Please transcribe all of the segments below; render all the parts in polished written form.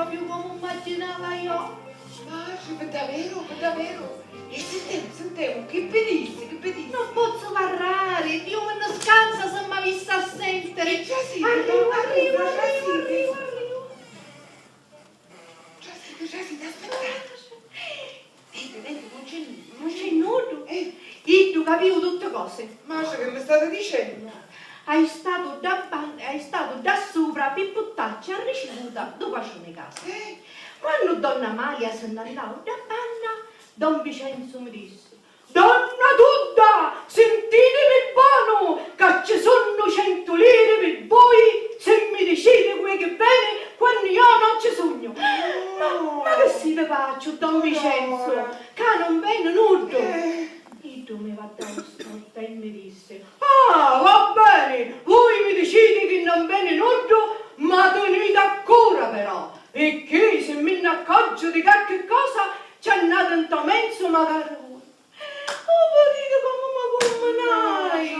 proprio come immaginava io. Ma per davvero. E sentiamo, che benissimo. Non posso parlare, Dio me ne scansa se mi ha vista a sentire. Già sì, Arrivo. Già sì, aspetta. Senti, Non c'è nudo. E tu capivo tutte cose. Ma che mi state dicendo? Hai stato da sopra per buttarci a ricevuta dopo a casa. Quando donna Maria se ne andava da panna, Don Vincenzo mi disse: Donna Tudda, sentitevi buono, che ci sono 100 lire per voi, se mi decide quello che bene, quando io non ci sogno. Ma che si ne faccio, Don Vincenzo, che non viene nudo. E tu mi va da storta e mi disse: va bene, voi mi decide che non viene nudo, ma tenete ancora però, e che se mi accorgo di qualche cosa, c'è nato in mezzo magari voi.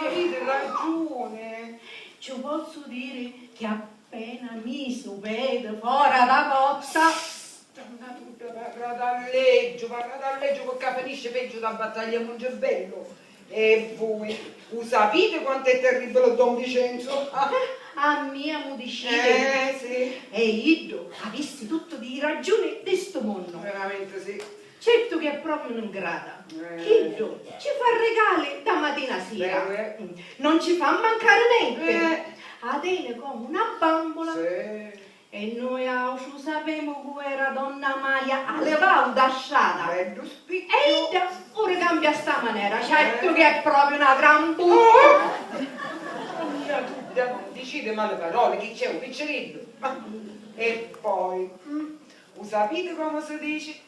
Avete ragione. Ci posso dire che appena mi si vede fuori da cozza. Donna tutta, parla d'alleggio, perché finisce peggio da battaglia a Mongebello. E voi, sapete quanto è terribile Don Vincenzo? A mia modicide. Sì. E io avessi tutto di ragione di sto mondo. Veramente sì. Certo che è proprio un'ingrata. Io ci fa regali da mattina a sera. Non ci fa mancare niente. Atene come una bambola. Sì. E noi ci sapevamo che era donna Maria allevata da strada. Bello spicchio. E io ora cambia sta maniera. Certo che è proprio una gran buca. Non dicite male parole, chi c'è un piccerino. E poi, sapete come si dice?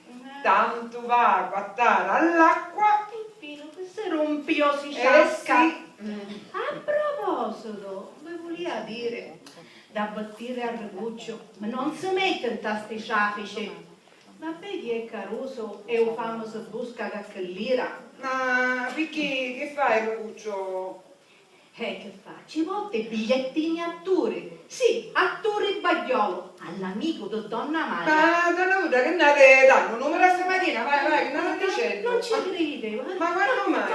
Tanto va a guattare all'acqua. Infine, che se rompio si ciasca. Sì. A proposito, vi volevo dire, da battire al rebuccio, ma non si mette in tasti ciafici. Ma vedi è Caruso e o famoso busca caccellira. Ma perché, che fai, Rocuccio? Che fa? Ci volte bigliettini attori. Sì, attori Bagliolo, all'amico di Donna Maria. Ma donna Luda, che andate dando? Numero stamattina, vai, che non dicendo. Non ci crede. Ma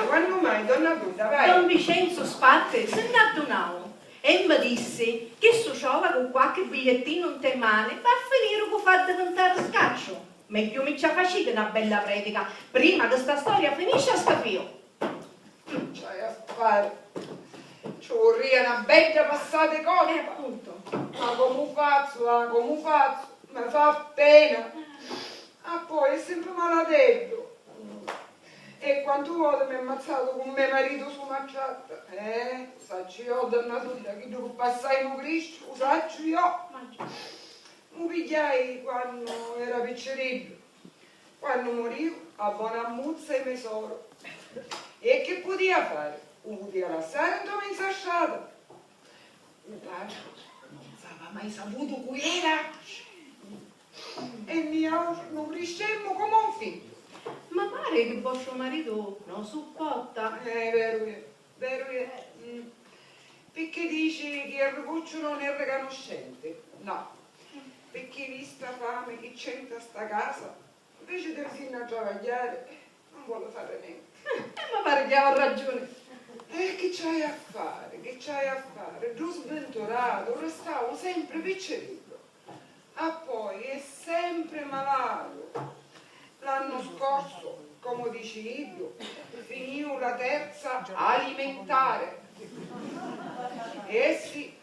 quando mai, donna Luda, vai. Don Vincenzo Spatte se ne adonava e mi disse che sociava con qualche bigliettino in te mani va a finire con far diventare scaccio. Meglio mi ci facete una bella predica prima che sta storia finisce a scafio. C'hai a fare. Ci vorrei una bella passata cosa. Appunto. Ma come faccio? Mi fa pena. Ah, poi è sempre maladello. E quante volte mi ha ammazzato con mio marito su una chatta? Sacci io, donna tutta, che devo passare in Cristo, sacci io. Mi pigliai quando era piccerello. Quando morivo, a buona muzza e mesoro. E che poteva fare? Poteva lasciare in tua mensasciata. Il padre non aveva mai saputo chi era. E mio non riscemmo come un figlio. Ma pare che vostro marito non supporta. Vero è. Perché dice che il Recuccio non è riconoscente? No. Perché vista fame che c'è in sta casa, invece di riuscire a travagliare, non vuole fare niente. Ma pare che aveva ragione. Che c'hai a fare? Giù sventurato, restavo sempre piccerino. Poi è sempre malato. L'anno scorso, come dici io, finivo la terza alimentare. Sì,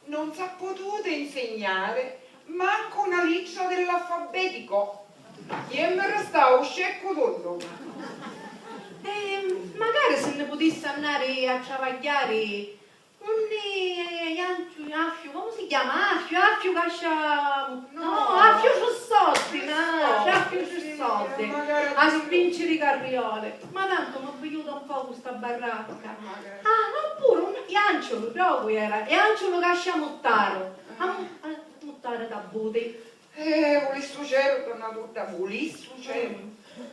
non si è potuto insegnare manco una liccia dell'alfabetico. Io mi restavo scecco tutto. Magari se ne potesse andare a travagliare affio, come si chiama? Affio cascia... No, affio ci soldi, affio ci soldi. A spingere i carriole. Ma tanto mi ho bevuto un po' questa baracca. Oppure un Ianciolo, proprio era. Ianciolo cascia Mottaro. Mottare da bote. Volissu cielo, donna tutta, volissu cielo.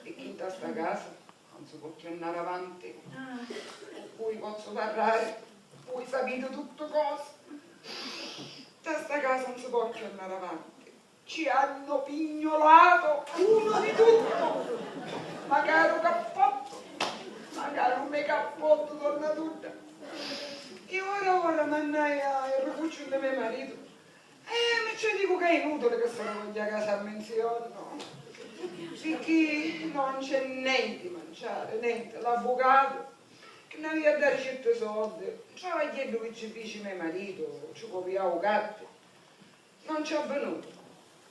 E chi in sta casa non si può tornare avanti. Poi posso parlare. Voi sapete tutto cosa. Da sta casa non si può tornare avanti. ci hanno pignolato uno di tutto. Magari un cappotto, magari un mega cappotto, donna tutta. E ora mannaia il rifuccio di mio marito. Mi ci dico che è inutile che se ne voglia a casa a menzione, no? Perché non c'è niente da mangiare, niente. L'avvocato che ne aveva da ricette soldi, c'era chiesto che ci dice mio marito, ci copiavo gatto. Non ci è venuto.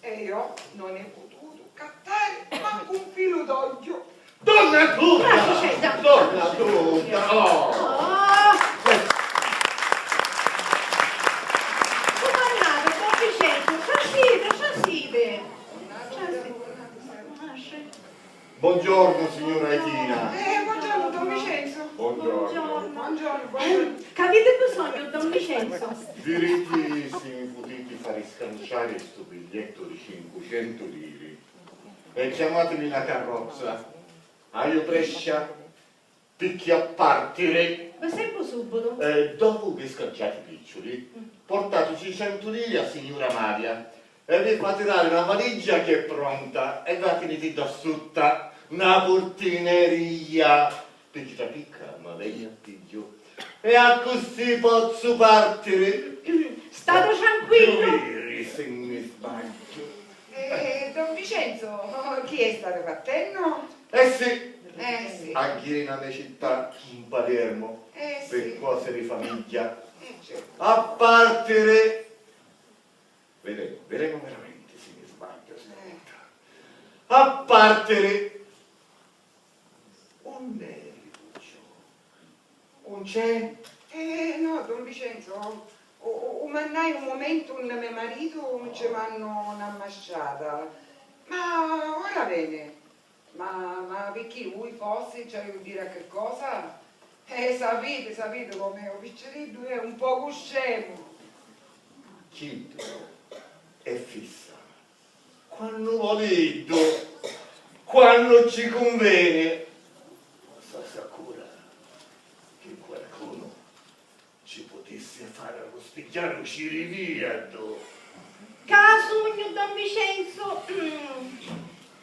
E io non ho potuto cattare manco un filo d'olio. Donna Grazie, tutta! Cesare. Donna tutta! Oh! Oh! Comandate, Don Vincenzo, c'asside. Buongiorno signora Etina. Buongiorno, Don Vincenzo. Buongiorno. Buongiorno. Capite bisogno, Don Vincenzo? Diritti si mi potete fare scanciare sto biglietto di 500 lire e chiamatemi la carrozza. A io Brescia, picchi a partire. Ma sempre subito. Dopo che scanciate i piccioli, portate 600 lire a signora Maria e vi fate dare una valigia che è pronta e va finita da sutta una portineria. Picchita picca, ma lei appiglio. E a così posso partire. State tranquillo. Giovere, se mi sbaglio. Don Vincenzo, chi è stato fattenno? Eh sì, Sì. anche in una mia città, in Palermo, per Sì. cose di famiglia. Certo. A partire. Vedremo veramente se mi sbaglio stavolta. A partire. Un nervuccio. Un c'è? No, Don Vincenzo, o mannai un momento un mio marito ci vanno una masciata. Ma ora bene. Ma perché lui forse ci vuol dire che cosa? Sapete come ho piccerino è un poco scemo. Chitto è fissa. Quando volete, quando ci conviene. Sta sicura che qualcuno ci potesse fare lo spicchiano ciriviato. Casugno, Don Vincenzo.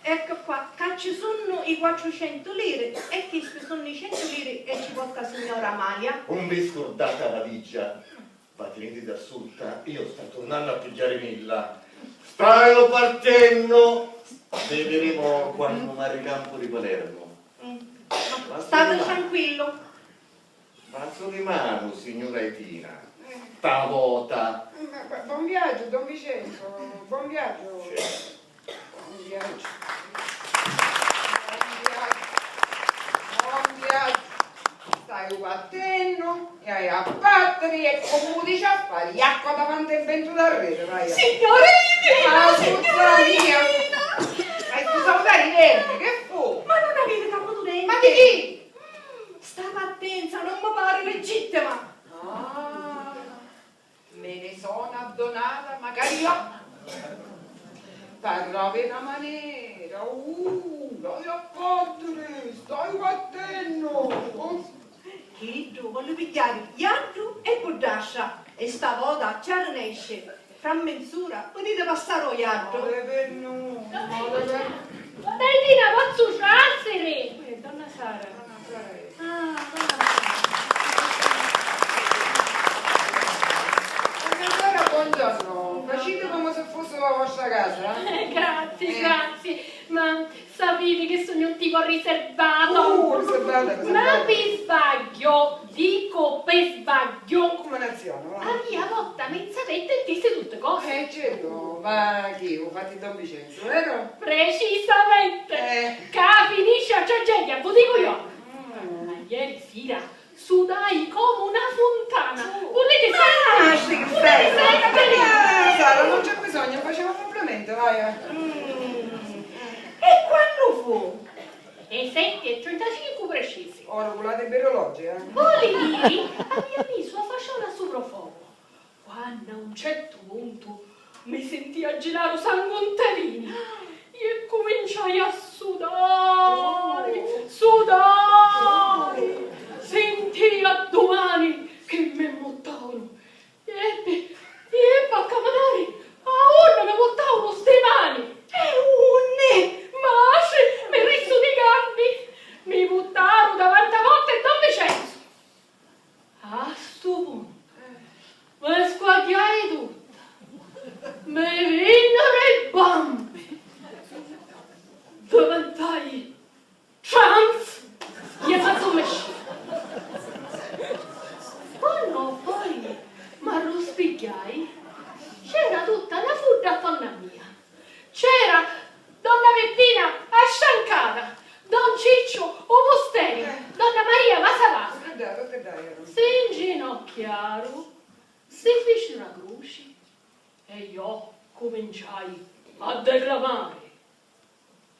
Ecco qua, che ci sono i 400 lire e questi sono i 100 lire che ci porta la signora Amalia. Un vi scordata la valigia. Va tenete da assunta, io sto tornando a pigliare Milla. Stai partendo! Vedremo quando mare campo di Palermo. State tranquillo. Mazzo di mano, signora Etina. Tavota. Buon viaggio, Don Vincenzo, buon viaggio. Buon viaggio. Buon viaggio. Stai battendo e hai a battere e come dice a fare gli acqua davanti al vento da rete, vai. Signorina, signorina! Hai tu salutare i vermi, che fu? Ma non avete caputo dentro? Ma di chi? Sta partenza non mi pare legittima. Ah, me ne sono addonata, magari io. Parlavi una maniera, dai a battere, stai battendo. Che tu voglio pigliare Iandu e Budascia e stavolta ci arnesce. Fra mezz'ora potete passare o Iandu. Male per noi, male per Dai Tina, posso uscire? Donna Sara. noi. Ah, donna Allora, buongiorno, facete come se fosse la vostra casa. Grazie, ma sapete che sono un tipo riservato? Riservata. Ma per sbaglio, dico per sbaglio. Come nazione, va? La mia volta mi sapete e disse tutte cose. Certo, ma chi? Ho fatto Don Vincenzo, vero? Precisamente. Che finisce a tragedia, ve dico io. Ma ieri sera sudai come una fontana. Volete sapere? Che Volete bello! sapere? Sara, non c'è bisogno, facciamo un complimento, vai. E quando fu? E 7:35 precisi. Ora volate per orologi, Voli dire, abbiamo messo a fasciola sopra fuoco. Quando a un certo punto mi senti a girare sanguintelini e cominciai a sudare. Sentii a domani che mi mottavano. E a camanare, a ora mi mottavano ste E io cominciai a declamare.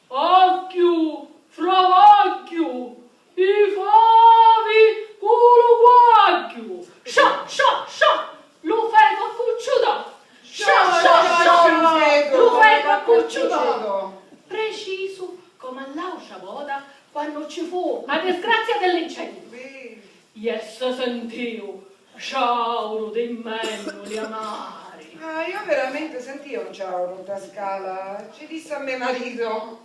Occhio, fravocchio, i favi culo scià, scià, scià, lo fego a cucciuto, scià, scià, scià, lo fego a cucciuto. Preciso come all'auscia voda quando ci fu la disgrazia dell'incendio. Essa sentiu sciauro di mennoli amari. Ah, io veramente sentivo un ciao da scala. Ci disse a mio marito,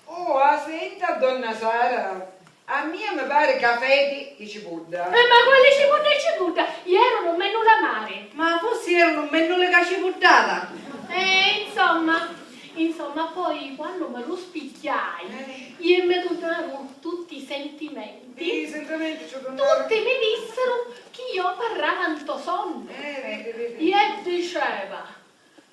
oh, senta donna Sara, a mia mi pare caffè di cipolla. Ma quelle cipolle e cipolla, erano mennoli amari. Ma forse erano meno le caci buttata. Insomma, poi quando me lo spicchiai, e mi tornarono tutti i sentimenti. Sì, sentimenti ci tornano. Tutti mi dissero che io parlavo tanto sonno. Vedi. E diceva,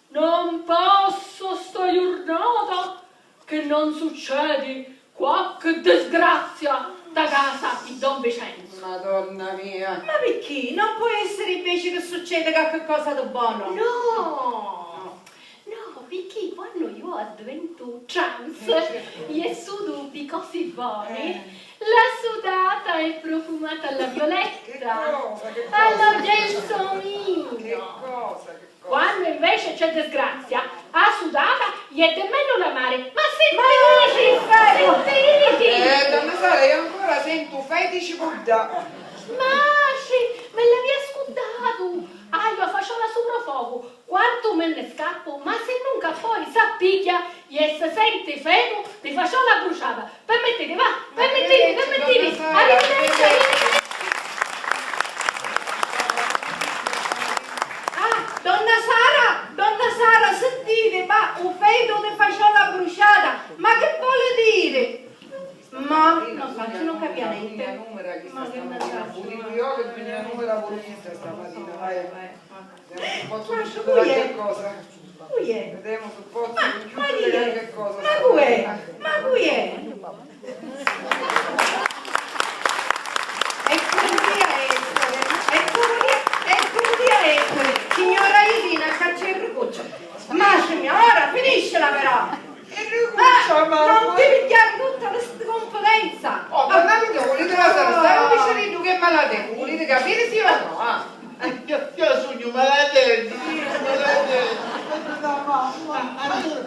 non posso sto giornata che non succede qualche disgrazia da casa di Don Vincenzo. Madonna mia. Ma perché? Non può essere invece che succede qualche cosa di buono? No, perché quando io ho diventato trans e sudo così buoni, la sudata è profumata alla violetta, allo gelsomino. Che cosa? Quando invece c'è disgrazia, a sudata gli è nemmeno la mare. Ma sentite! Donna Sara, io ancora sento fetici Buddha. Me l'aveva scudato! Io facevo la sopraffogo, quanto me ne scappo, ma se nunca poi s'appicchia e se sente fego, ti facevo la bruciata. Permettete, va, permettete. Arrivederci. Donna Sara, sentite, ma un feto che faceva la bruciata, ma che vuole dire? Ma non so, io non capivo niente. Ma che stamattina, io che bisogna numero volutista stamattina, vai. Vediamo un po' su che cosa. Cui è? Vediamo sul pozzo Ma di che cosa. Ma cui è? Ma cui è? Signora Irina, caccerro cuccio. Mascimi, ora finiscela però. Non ti pigliare tutta questa confidenza. Oh, parlando, volete la stare vicino che malattia? Volete capire sì o no? Io sogno maladelli.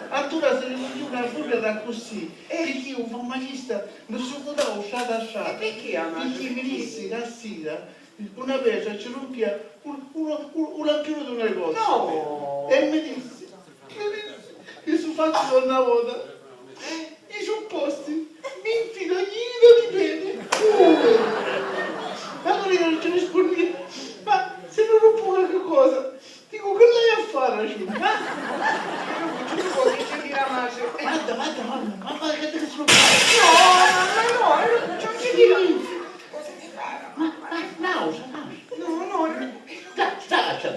Allora se ne voglio una fuga da così, perché un farmacista non si poteva uscire a sciare. Perché mi disse la sera, una vece ci rompia un lampione di un negozio. No! E mi disse, che su faccio una volta, i supposti, mi infilo gli di bene. Allora io non ci rispondi, ma se non rompo qualche cosa, dico che lei a fare, Guarda, ma che te ne sono Non ci dirò. Nausa. No. Taccia.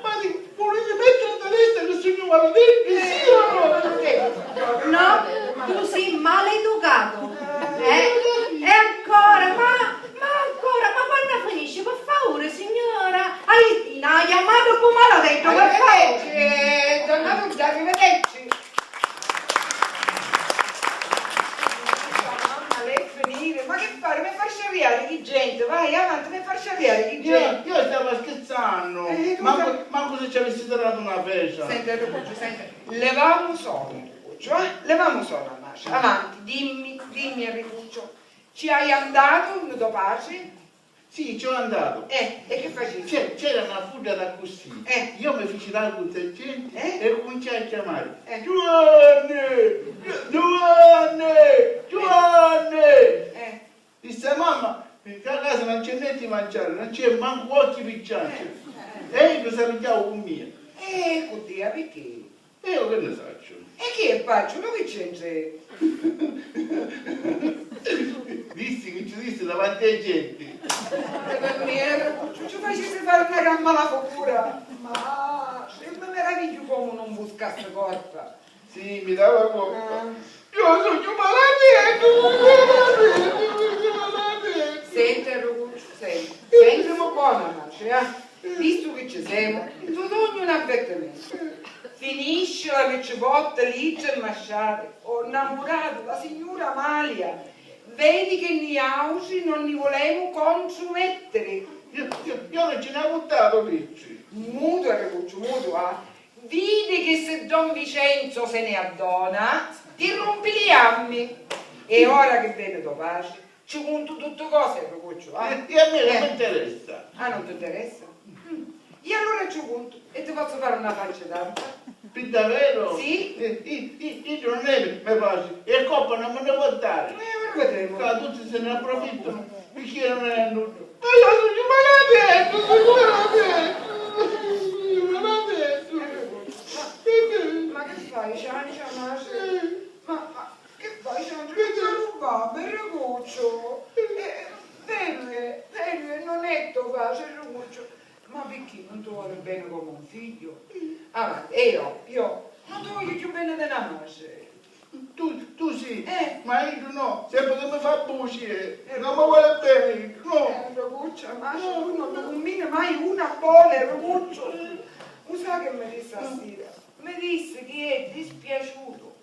Ma dico, volete mettere a destra che sogno maledetto? Sì o no? No, tu sei maleducato. E ancora, ma quando finisce? Per favore, signora. Hai chiamato come maledetto, per favore. Donna Lucia, arrivederci. Mamma, lei finire. Ma che fare? Mi far sciarriare di gente. Vai avanti, mi far sciarriare di gente. Io stavo scherzando. Manco se ci avessi dato una pescia. Senti, Lucia, senti. Levamo solo, Lucia, levamo solo la marcia. Avanti, dimmi Enricuccio. Ci hai andato in tuo pace? Sì, ci ho andato. E che facevi? C'era una fuga da così. Io mi feci là con te gente e cominciai a chiamare. Giovanni! Disse mamma, che a casa non c'è niente di mangiare, non c'è manco occhi piccianti. E io cosa pigliavo con mia? Cudia, perché? E io che ne faccio? E che faccio? Non che c'è? Dissi davanti ai gente. Ci facessi fare una gran malafocura. Ma mi meraviglio come non buscasse corta. Sì, mi dava conta. Io sono maledetto. Senti, Ruccio, senti. Pensiamo buona, Marcia, visto che ci siamo, ti do un avvertimento. Finisce la riccibotta lì e masciare. Ho innamorato la signora Amalia. Vedi che ni ausi non ni volemo consumettere. Io non ce n'ho buttato, Ricci. Muto, Recuccio, muto, Vedi che se Don Vincenzo se ne addona, ti rompi gli ammi. E ora che viene tuo pace, ci conto tutte cose, Recuccio, E a me non mi interessa. Ah, non ti interessa? E allora ci conto e ti posso fare una faccia d'altra? Per davvero? Sì. Io non è mi piace. E coppa non me ne può dare. Ora vedremo. Qua tutti se ne approfittano. Perché non è nulla. Ma io non me l'ha detto, Ma che fai, Ciancia, ma che fai, Ciancia? Che non va, Recuccio? Bello, non è tuo pace, Recuccio. Ma perché non ti vuole bene come un figlio? Avanti, e io non ti voglio più bene della madre. Tu sì, Ma ma io no, sempre che mi fa bugie, non mi vuole bene, no. Recuccio, ma tu non ti combini mai una buona, Recuccio. Non sa che mi disse stasera? Mi disse che è dispiaciuto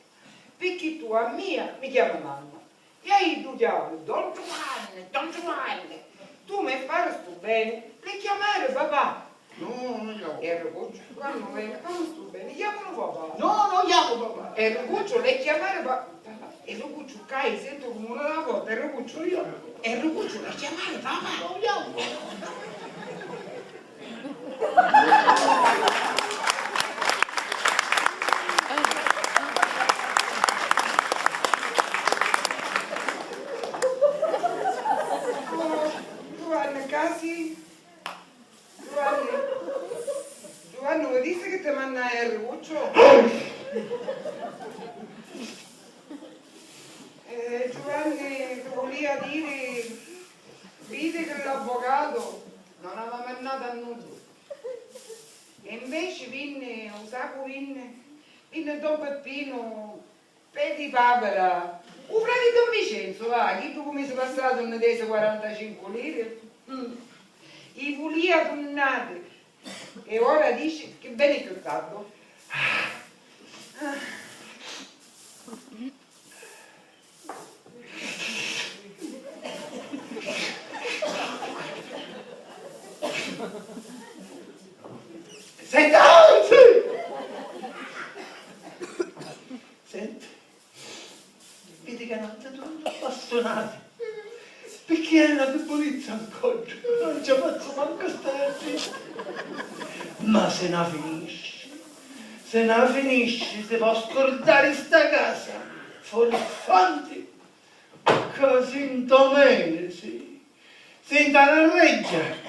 perché tu a mia mi chiama mamma e io tu chiami Don Giovanni. Tu mi fai sto bene, le chiamare papà. No, non chiamo. E Recuccio, quando viene, quando sto bene, chiamano papà. No, non chiamo papà. E Recuccio, le chiamare papà. E Recuccio cai, sento come una volta, e Recuccio le chiamare papà. Non chiamo. Giovanni, casi? Giovanni, vuoi dire che ti manna il Recuccio? Giovanni voleva dire, vede che l'avvocato non aveva mandato a nulla. E invece vinne, un sacco vinne Don Peppino, Pedi Papera, un frate Don Vincenzo, va, chi tu come si è passato una tesa 45 lire? I volia tunnate. E ora dice che bene che ho fatto. Senti, vedi che non ti sono appassionati. Perché è una debolezza ancora, non ci faccio manco stare zitta. Ma se ne finisci, si può scordare sta casa, forfanti, così in domene, sì. Senta la reggia.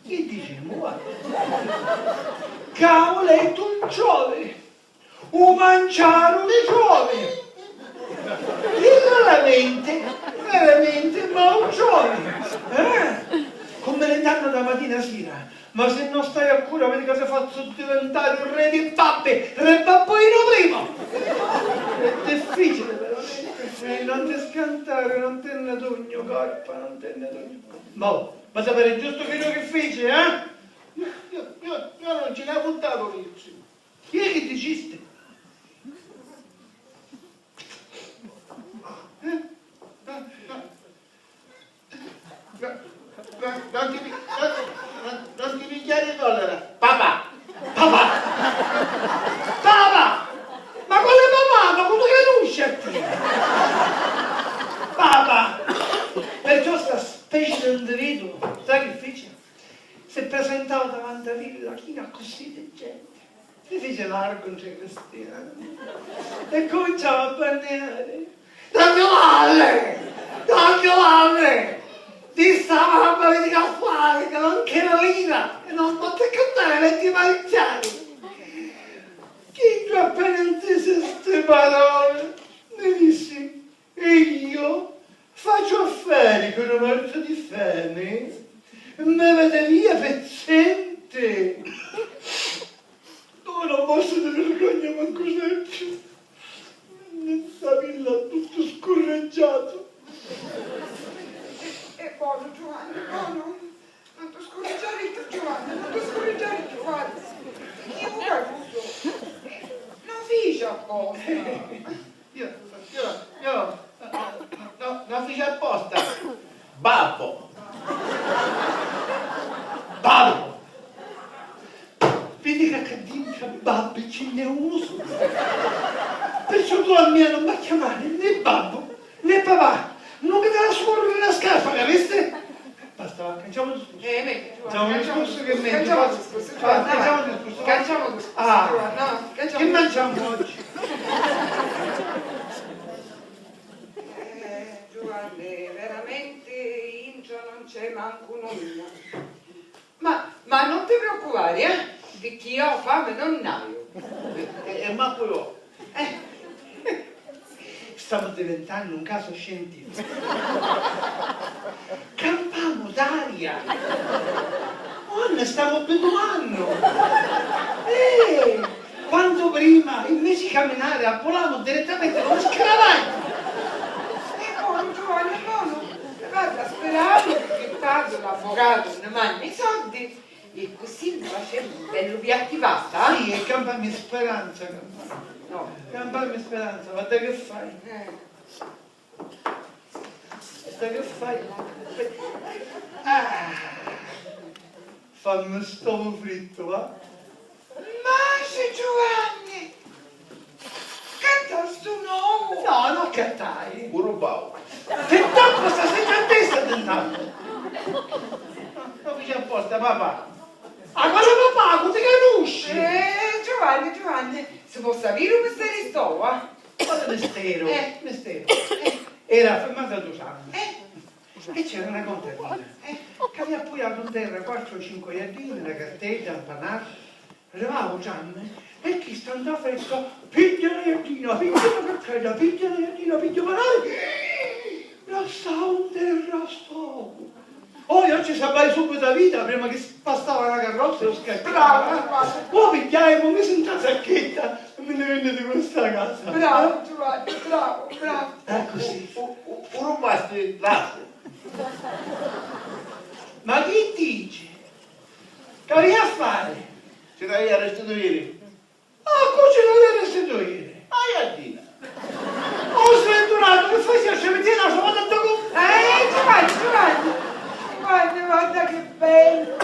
Che diciamo, guarda, cavolo è un giove, un mangiaro di giove. Veramente, ma un giove. Come le danno da mattina a sera. Ma se non stai a cura, vedi cosa faccio diventare un re di pappe, re babboino prima. È difficile veramente. Non ti scantare, non te ne dogno, corpa, non te ne dogno. Ma sapere giusto quello che fece, eh? Io non ce l'ho puntato, Ricci. Chi è che diciste? Non ti picchiare collera. Papà! Ma quale papà? Ma come conosci a te? Papà! Perciò sta specie di individuo, sai che fece? Si è presentato davanti a Villa China così di gente. Si fece largo in cristiano e cominciava a bandierare. Don Giovanni! Ti stava mamma di caffare che non c'era lira e non posso cantare le dimariziani. Chi tu appena intese queste parole mi dissi, e io faccio affari con una marcia di fame e me vede via pezzente. Non posso di vergogna manco sempre. Sta villa tutto scorreggiato. È buono, Giovanni, buono. cosa. Io, no, lo fece apposta. Babbo. Babbo. Vedi che accadimia babbo ce n'è uso. Perciò tu a me non mi chiamare né babbo né papà. Non mi dà scorrere la scarpa, capiste? Basta, va, canciamo il discorso. Facciamo il discorso che è meglio. Canciamo il discorso. Canciamo il discorso. Canciamo il discorso. Ah, No, che canciamo. mangiamo oggi? Giovanni, veramente in ciò non c'è manco nulla. Ma non ti preoccupare, di chi ho fame non naio. E manco io. Stavo diventando un caso scientifico. Campamo d'aria. Oh, ne stavo abituando. Quanto prima, invece di camminare, appolavo direttamente con scaravanti. Buono, Giovanni, buono. Guarda, speravo che tanto l'avvocato non mangi i soldi e così mi faceva un bello piatti pasta. Sì, e campami speranza, No. campami speranza, guarda che fai. Guarda che fai. Fammi stovo fritto, va? Mangi, Giovanni! Canta sto nuovo! No, non cantai. Urubau. Che troppo sta sempre a testa tentato. Lo fece apposta, papà. Ah, cosa papà? Come ti conosci? Giovanni, si può sapere come stai di sto, Cosa mistero? Mistero. Era fermata a 2 anni. E c'era una contadina che aveva appoggiato in terra 4 o 5 iardini, una carteggia, un panato. Arrivavo Gianni e chi sta andando fresco, piglia la iardina, piglia la carteggia, piglia la iardina, piglia il panato. La stavo in terra a sto. Oh, io ci sapevo subito la vita prima che passava la carrozza e lo scappava. Poi pigliai, mi sento la sacchetta e me ne venne di questa casa. Bravo Giovanni, bravo. Così. Rubasti l'acqua. Ma chi dice? Che vai a fare? Ci dai a restituire. Ah, cosa non devi restituire? Ai a dire. Ho sventurato che fai a cementino, sono andato con... Giovanni, guarda che bello!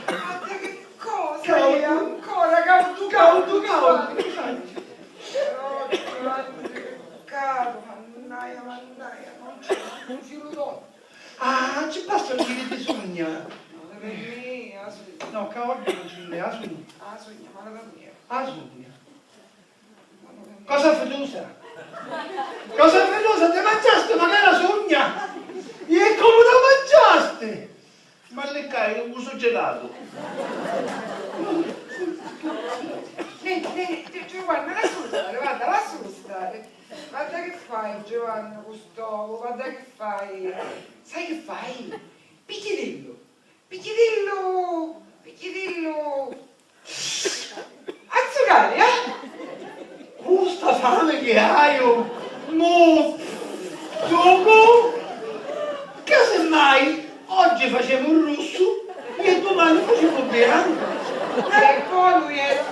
Guarda che cosa! Caudu. Ancora caudu! Giovanni. Però Giovanni, che peccato! Mannaia, non ci lo Ah, ci basta un dire di sogna. per me, a sogna. No, che oggi non ci ne ha sogna. A sogna, ma la mia. Ah, sogna. Cosa fiducia? Cosa fiducia? Ti mangiaste magari la sogna? E come la mangiaste? Ma le cai un uso gelato. Giovanni, lascialo stare, guarda, lascialo stare. Guarda che fai, Giovanni, Gustavo, guarda che fai. Sai che fai? Picchierillo. Azzucare, Sta fame che hai, oh! Mo! Dopo! Che semmai oggi facevo il rosso e domani facevo il bianco. E poi lui era...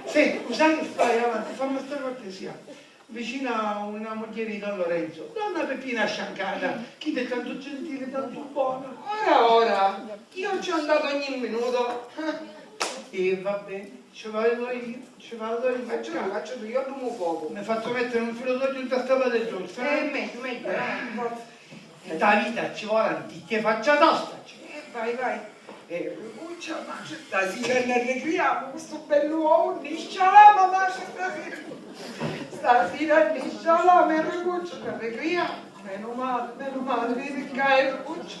Senti, sai che fai avanti? Fammi questa cortesia. Vicino a una moglie di Don Lorenzo, donna Peppina sciancata, chi è tanto gentile, tanto buono. Ora, io ci ho andato ogni minuto. E va bene, ci vado io. Faccio tu, io addumo poco. Mi hai fatto mettere un filo d'olio in testa per giusto, Meglio, Da vita ci vuole che faccia tosta. vai. Cuccia, ma stasera ne regriamo questo bell'uomo, niscialama, ma stasera niscialama e Cuccia, ne regriamo. Meno male, vedi che è il Cuccia.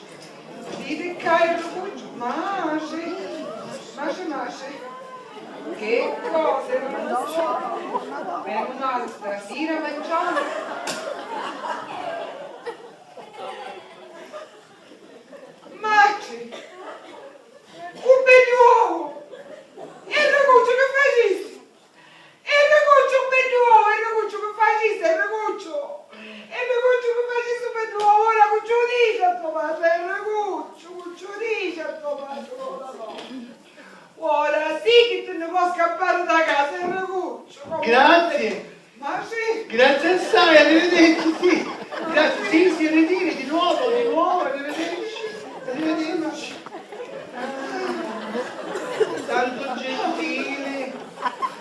Masce. Che cose, meno male, stasera mangiamo. Maci! Un bell'uovo! E il ragazzo che faciste? E il ragazzo un bell'uovo, il ragazzo che faciste, il ragazzo! E il ragazzo che faciste un bell'uovo, ora cuccio dice a tuo padre, il ragazzo, cuccio dice a tuo padre, ora sì che te ne può scappare da casa, il ragazzo! Grazie. Ma sì. Grazie assai, arrivederci, sì. Grazie, sì, si ritiri di nuovo, arrivederci. Arrivederci. Tanto gentile.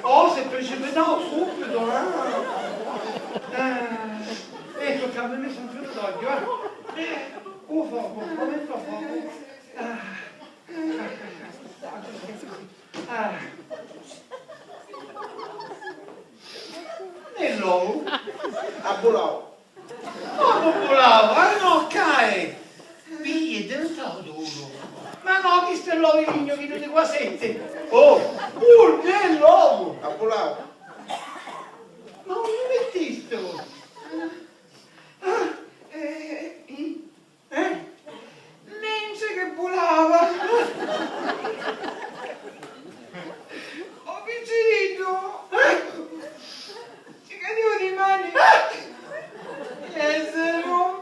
Oh, se precipitavo subito, ecco, cambiami sempre l'occhio, fuoco, come fa fuoco? E l'uovo? A Bulao. Oh, non Bulao, no, cae. Pigli del duro. Ma no, chi sta l'uovo in gnocchino di quasette? Oh, nell'uovo. A Bulao. Ma non mi mettiste? Mentre che volava. Ho piccino. Ci cadevo di mani. E si rompio.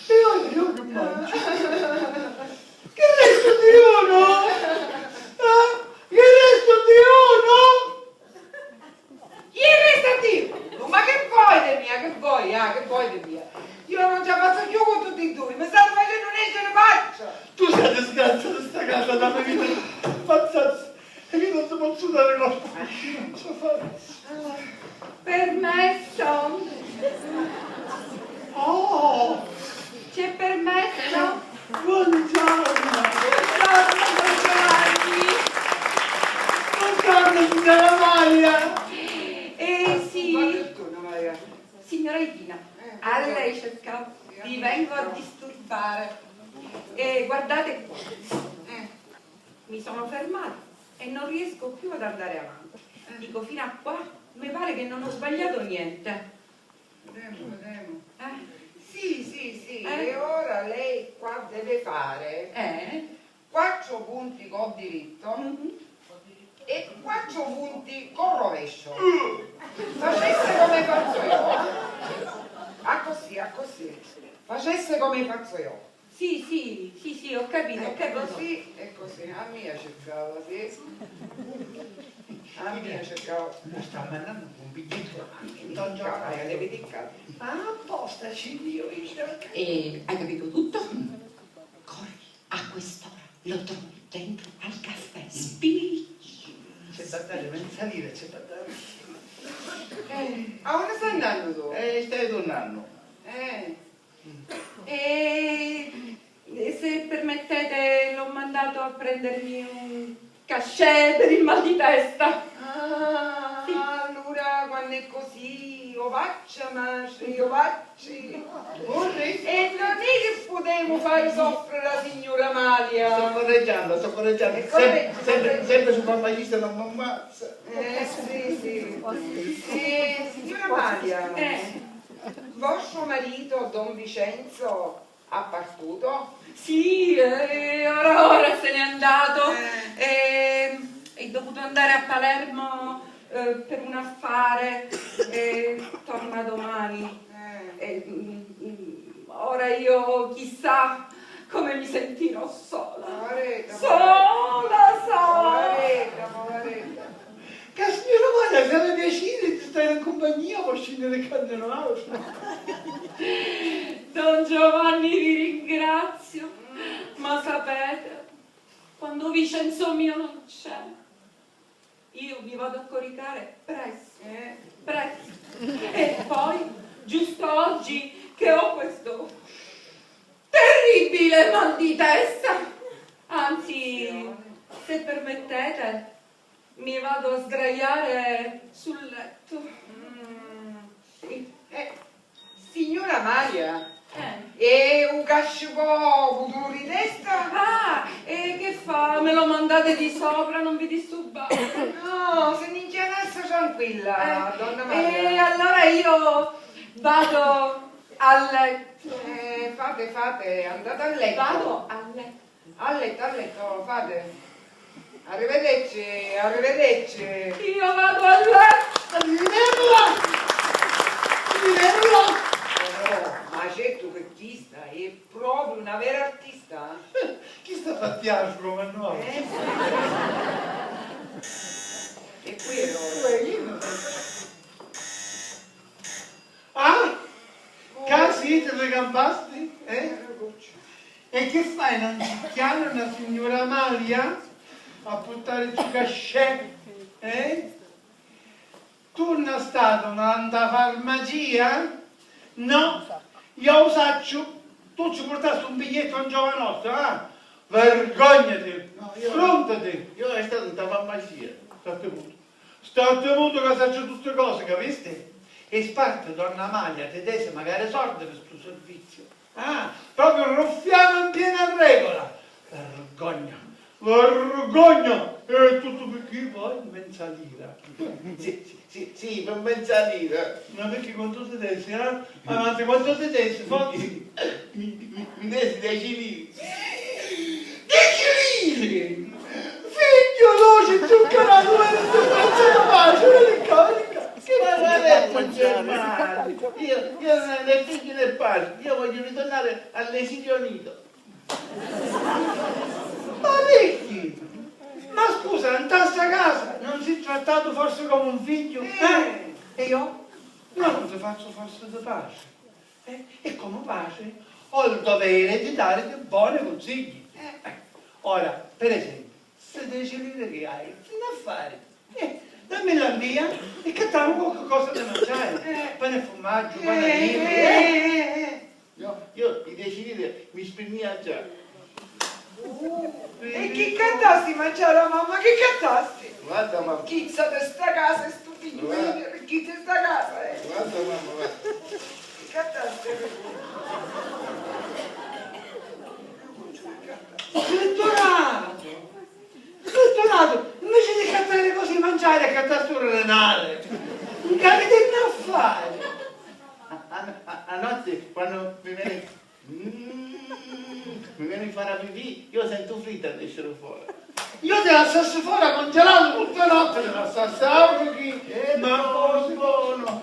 Io che mangio? Che resto di uno? Che resto di uno? Il restativo! Ma che vuoi di mia? Che vuoi? Che vuoi di mia? Io non ci faccio più con tutti e due, mi state facendo un'essere faccia! Tu sei disgraziato sta casa da me vita pazzazza e io non ti posso dare una non so fare. Permesso? Oh, C'è permesso? buongiorno. Buongiorno, Buongiorno, signora Maria. sì, Buongiorno, Maria. signora Edina, a lei cerca, vi vengo a disturbare. E guardate qua, mi sono fermata e non riesco più ad andare avanti. Dico, fino a qua, mi pare che non ho sbagliato niente. Vedremo. Sì. E ora lei qua deve fare 4 punti con diritto e 4 punti con rovescio. Facesse come faccio io. A così. Facesse come faccio io. Sì, ho capito. Così e così. A mia cercava, sì. A mia cercava. Mi sta mandando un biglietto. Le vedi qua. Apposta, io E hai capito tutto? Corri, a quest'ora lo trovi dentro al caffè, spicci. C'è da dare, per salire, c'è da dare. A dove stai andando tu? Stai tornando. E se permettete, l'ho mandato a prendermi un cachet per il mal di testa. Allora quando è così, io faccio, io faccio. E non è che potevo fare soffrire la signora Malia. Sto correggiando. Sempre su papagista non mi ammazza. Sì. Signora Malia, vostro marito Don Vincenzo ha partuto? Sì, ora se n'è andato. È dovuto andare a Palermo per un affare. Torna domani. Ora io chissà come mi sentirò sola. Poveretta. Che signora Maria, se mi piacere di stare in compagnia, può scendere il cannone. Don Giovanni, vi ringrazio, ma sapete, quando Vincenzo mio non c'è, io mi vado a coricare presto. E poi, giusto oggi, che ho questo terribile mal di testa, anzi, se permettete, mi vado a sdraiare sul letto. Sì. Signora Maria, e un casciupo futuro di testa? E che fa? Me lo mandate di sopra, non vi disturbate? No, se ne chiamasse tranquilla, donna E Maria. allora io vado a letto. Fate, andate a letto. Vado a letto. A letto, fate. Arrivederci. Io vado a letto. No, ma certo che chi sta è proprio una vera artista. Chi sta a teatro, ma no? E quello. Ah? Casi te le gambasti? E che fai? Non ci chiami una signora Amalia a portare giù cascè? Tu non stato nella farmacia? No, io saccio, tu ci portassi un biglietto a un giovanotto, Vergognati, No, affrontati. Io è stato in farmacia. State muto che faccio tutte cose, capiste? E sparte donna Amalia, te desse magari soldi per questo servizio. Proprio ruffiano in piena regola. Vergogna, vergogna. E tutto perché poi mezza lira. Sì, per mezza lira. Ma perché quanto ti desi, Avanti, quanto ti desi? Forti. Mi desi 10 lire. 10 lire! Figlio, no, c'è zuccherato, ma non ti faccio la pace, Ma non è mangiare. Io non è né figlio né padre. Io voglio ritornare all'esilio nido. Parecchi! Ma scusa, in tassa casa non si è trattato forse come un figlio? E io? Non ti faccio forse di pace. E come pace ho il dovere di dare dei buoni consigli. Ora, per esempio, se 10 lire che hai, che ne fare? Dammi la mia e cattiamo qualcosa da mangiare. Pane e formaggio, panini. Io i 10 lire mi spegnia già. E chi cantasti mangiare mamma? Che cantasti? Guarda mamma. Chi sa di sta casa è sto figlio? Guarda. Chi di sta casa è? Guarda mamma, guarda. Che cantasti? Scrittorato! Scrittorato! Invece di cantare così mangiare, cantare sul renale. Non capite che fare. A notte quando mi viene a fare la pipì, io sento fritta ad essere fuori. Io te la sassofona congelato tutta la notte, te la sassafora ma buono.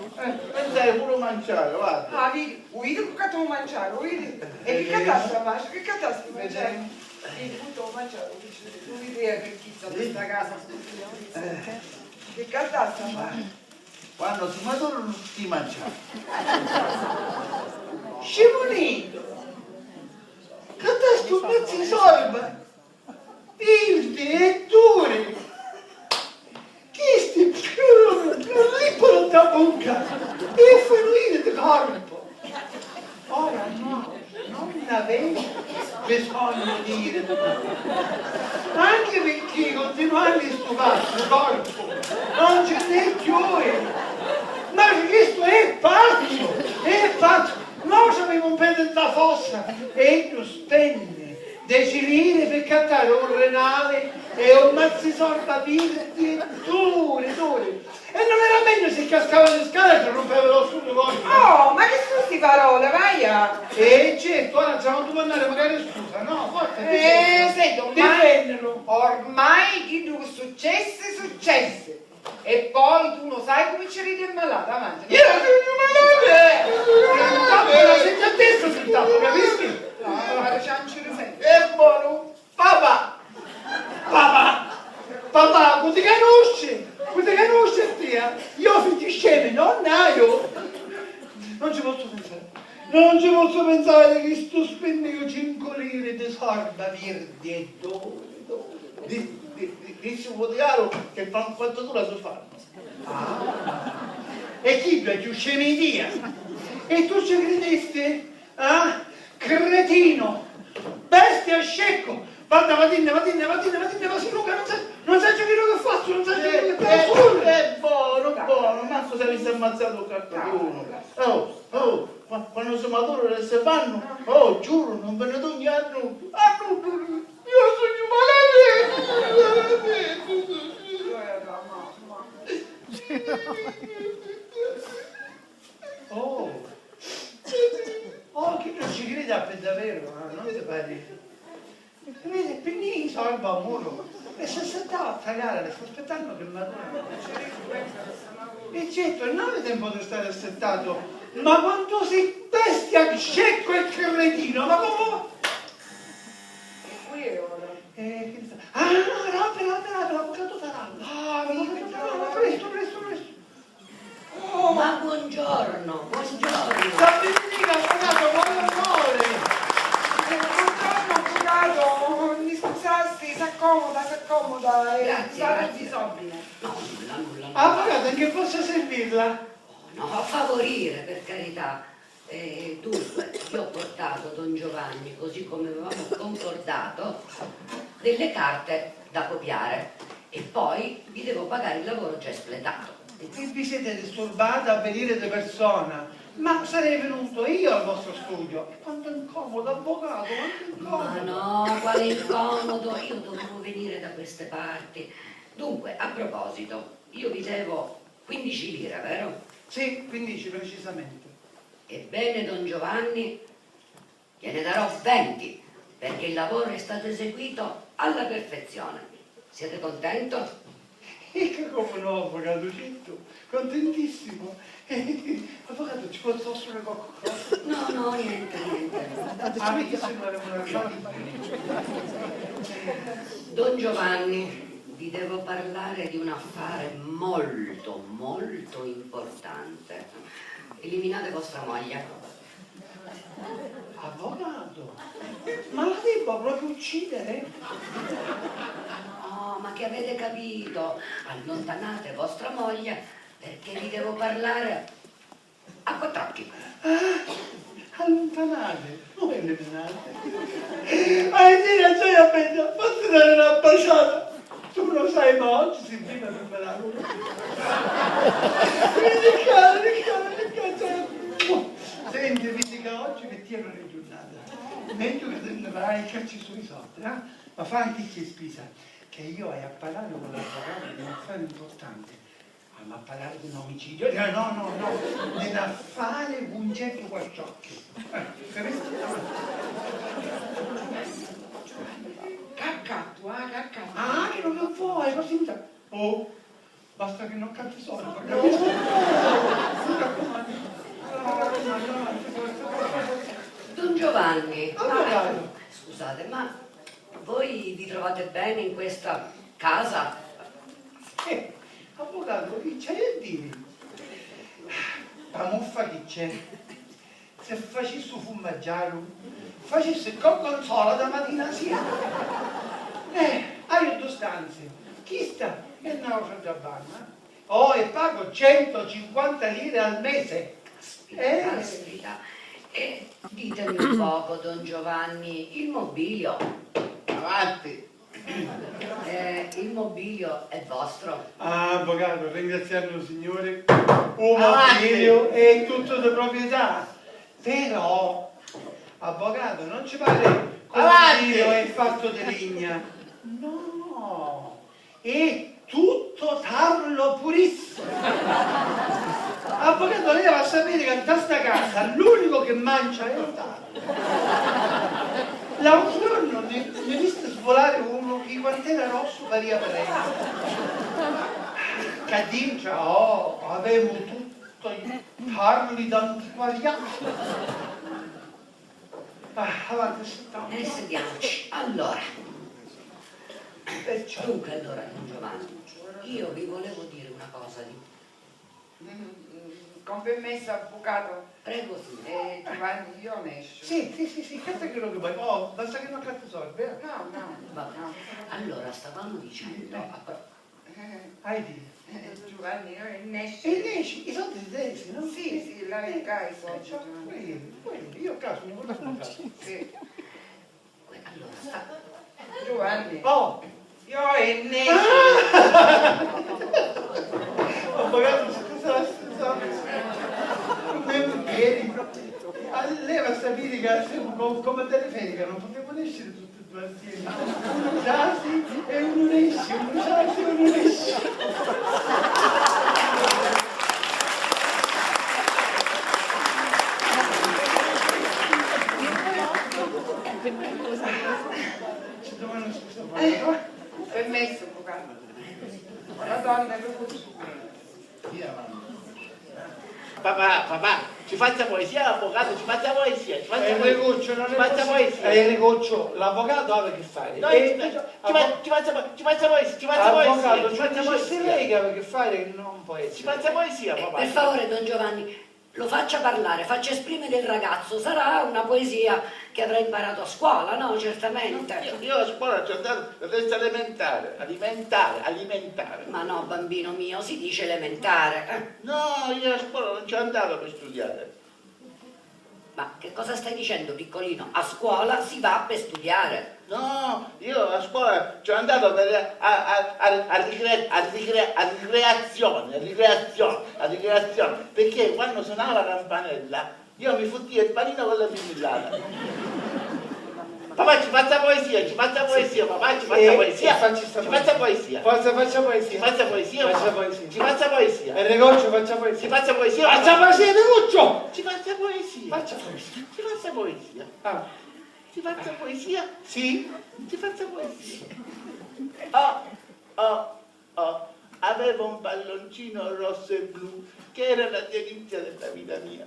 Pensare pure a mangiare, guarda. Ah, vedi, uite che tu mangiare, uite. E che cantasti a mangiare? Che cantasti mangiare? Vedi, tutto mangiare, non idea che chi sa di sta casa sto figlio. Che cantasti a mangiare? Quando si madurano si mangiare. Scimonito! Cantaste un pezzo di sorba! Ilti e duri! Chi sti lippano da bocca! E fluire di corpo! Ora no, non avevo bisogno di dire anche perché continuare a stupare il corpo non ce n'è più! Ma questo è pazzo! È pazzo! Noi abbiamo un pezzo da fossa e tu spende 10 lire per cattare un renale e un mazzi sorda virti duri. E non era meglio se cascava le scale e ti rompeva lo studio vostro? Oh, ma che sono queste parole, vai a... Certo, ora siamo dovuti andare magari scusa, no? Forse senti, ormai che tu successe. E poi tu non sai come ci ridi il malato, avanti. Io sono Me la senti a destra sul tappo, capisci? No, ma non ci risenti. è buono. Papà. Papà, come ti conosci? Come ti conosci te? Io figli scemi, non io. Non ci posso pensare che sto spendendo 5 lire di sorba verde e dove. Dici un po' di caro che fa quanto dura su farlo. E chi è più scemeria? E tu ci credesti? Cretino! Bestia scecco! Vada, vadinne, ma si lunga, non sai quello che faccio, non sai quello che faccio! È buono, manco se avessi ammazzato un cartone. Quando si maduro e si fanno, giuro, non ve ne do niente. Io sono Che non ci crede per davvero, non ti pare? Vedi, Pennini sorba a muro e si aspettava a tagliare, sto aspettando che madura. E certo, non avete tempo di stare aspettato Ma quanto sei bestia, scecco e cretino, ma come? E qui è ora. Che ne sa? Ah, apera, l'avvocato Tarallo. Ah, L'avvocato Tarallo, presto. Ma buongiorno. San Benedica, avvocato, buon amore. Buongiorno, avvocato. Mi scusassi, si accomoda. Grazie, Stato grazie. disordine. No, nulla. Avvocato, in che posso servirla? No, a favorire, per carità. Dunque, io ho portato Don Giovanni, così come avevamo concordato, delle carte da copiare e poi vi devo pagare il lavoro già espletato. E vi siete disturbati a venire di persona, ma sarei venuto io al vostro studio. E quanto incomodo, avvocato, quanto Ma incomodo. no, quale incomodo, io dovevo venire da queste parti. Dunque, a proposito, io vi devo 15 lire, vero? Sì, 15 precisamente. Ebbene, Don Giovanni, gliene darò 20, perché il lavoro è stato eseguito alla perfezione. Siete contento? E che come no, avvocato, certo, contentissimo. Avvocato, ci posso offrire qualcosa? No, niente. Ah, io sono una remunerazione. Don Giovanni, vi devo parlare di un affare molto importante. Eliminate vostra moglie. Avvocato, ma la devo proprio uccidere? Oh, ma che avete capito? Allontanate vostra moglie perché vi devo parlare a quattro occhi. Allontanate, non eliminate. Sì, c'è la bella, posso dare una baciata? Tu lo sai, ma oggi si prima per me la luna. Senti, visica oggi che ti ero le giornate. Meglio che te ne farai il calci sui soldi, eh? Ma fai che ci spisa, che io hai a parlare con l'avvocato di un affare importante. Ma a parlare di un omicidio? No, di un affare Concetto Quattrocchi. Capito? Caccato. Ah, che non lo vuoi, così mi sa. Oh, basta che non canti solo. Don Giovanni, Avvocato. scusate, ma voi vi trovate bene in questa casa? Avvocato, che c'hai a dire? La muffa che c'è? Se facessi un fumaggiaro, facessi il cocconzola da mattina a sera. Hai due stanze. Chi sta? E una cosa da banna. Oh, e pago 150 lire al mese. Caspita. E ditemi un poco, Don Giovanni, il mobilio è vostro? Ah, avvocato, ringraziando il Signore, un mobilio è tutto di proprietà. Però, avvocato, non ci pare che il mobilio è fatto di legna. No, è tutto tarlo purissimo. Avvocato, lei va a sapere che in questa casa l'unico che mangia è il tarlo. L'altro giorno ne ho visto svolare uno che quando era rosso paria parente. Che dentro, avevo tutto i tarli d'antiquariato. Avanti, sentiamo. Sediamoci. Allora, Perciò. dunque allora, Don Giovanni, io vi volevo dire una cosa di... Con permesso, avvocato. Prego, sì. Giovanni, io ne esco. Sì, questo è quello che vuoi. Oh, basta che non cazzo soldi, vero? Vabbè. Allora, stavamo dicendo... Hai di. Giovanni, io ne esco. E invece, i soldi di tesi, no? Sì, la verità, i soldi. Quelli, io a caso ne volevo comprare. Sì. Allora, Giovanni, Oh, io ne esco. avvocato, scusa, ieri, lei va a sapere che come teleferica non potevo escere tutte e due assieme. Uno giasi e uno esce, uno giasi e uno esce. Ci domani scusa, Permesso, avvocato. La donna è proprio su. Papà, ci faccia poesia l'avvocato, ci faccia poesia, ci faccia Enricuccio, non ci è faccia possibile. poesia. Enricuccio, l'avvocato ha che fare. No, ci faccia poesia, ci faccia Avvocato, poesia, ci faccia se lei poesia. che ha che fare, non può Ci essere. faccia poesia, papà. Per favore, Don Giovanni, lo faccia parlare, faccia esprimere il ragazzo. Sarà una poesia che avrà imparato a scuola, no? Certamente. Io a scuola ci ho andato per testa elementare, alimentare. Ma no, bambino mio, si dice elementare. No, io a scuola non ci ho andato per studiare. Ma che cosa stai dicendo, piccolino? A scuola si va per studiare. No, io a scuola ci ho andato per a ricreazione, perché quando suonava la campanella io mi fottia il panino con la pillata. Papà ci faccia poesia, papà ci faccia poesia, ci faccia poesia, Forza, faccia poesia. ci faccia poesia, Faccia papà. poesia. Ci faccia poesia, Enricuccio, faccia ci poesia. faccia poesia, Faccia papà. poesia, Enricuccio! Ci faccia poesia, Faccia poesia. ci faccia poesia, Ah, ci faccia poesia, sì? ci faccia poesia. Avevo un palloncino rosso e blu che era la delizia della vita mia.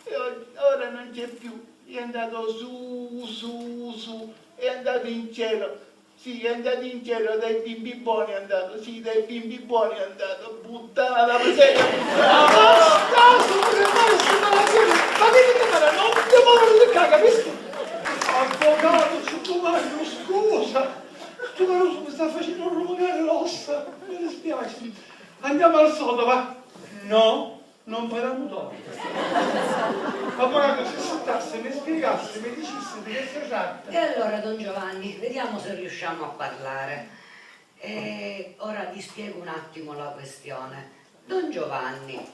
E ora non c'è più. È andato su, è andato in cielo. Sì, è andato in cielo, dai bimbi buoni è andato, sì, dai bimbi buoni è andato, puttana la miseria. Ma che fare? Non ti muovere di caga, capisci? Avvocato, Sottomarino, scusa. Sottomarino mi sta facendo rumorare l'ossa. Mi dispiace. Andiamo al sodo, va? No, non faremo dopo. Avvocato, se saltasse, mi spiegasse, mi dicesse di che si tratta. E allora, Don Giovanni, vediamo se riusciamo a parlare. E ora vi spiego un attimo la questione. Don Giovanni,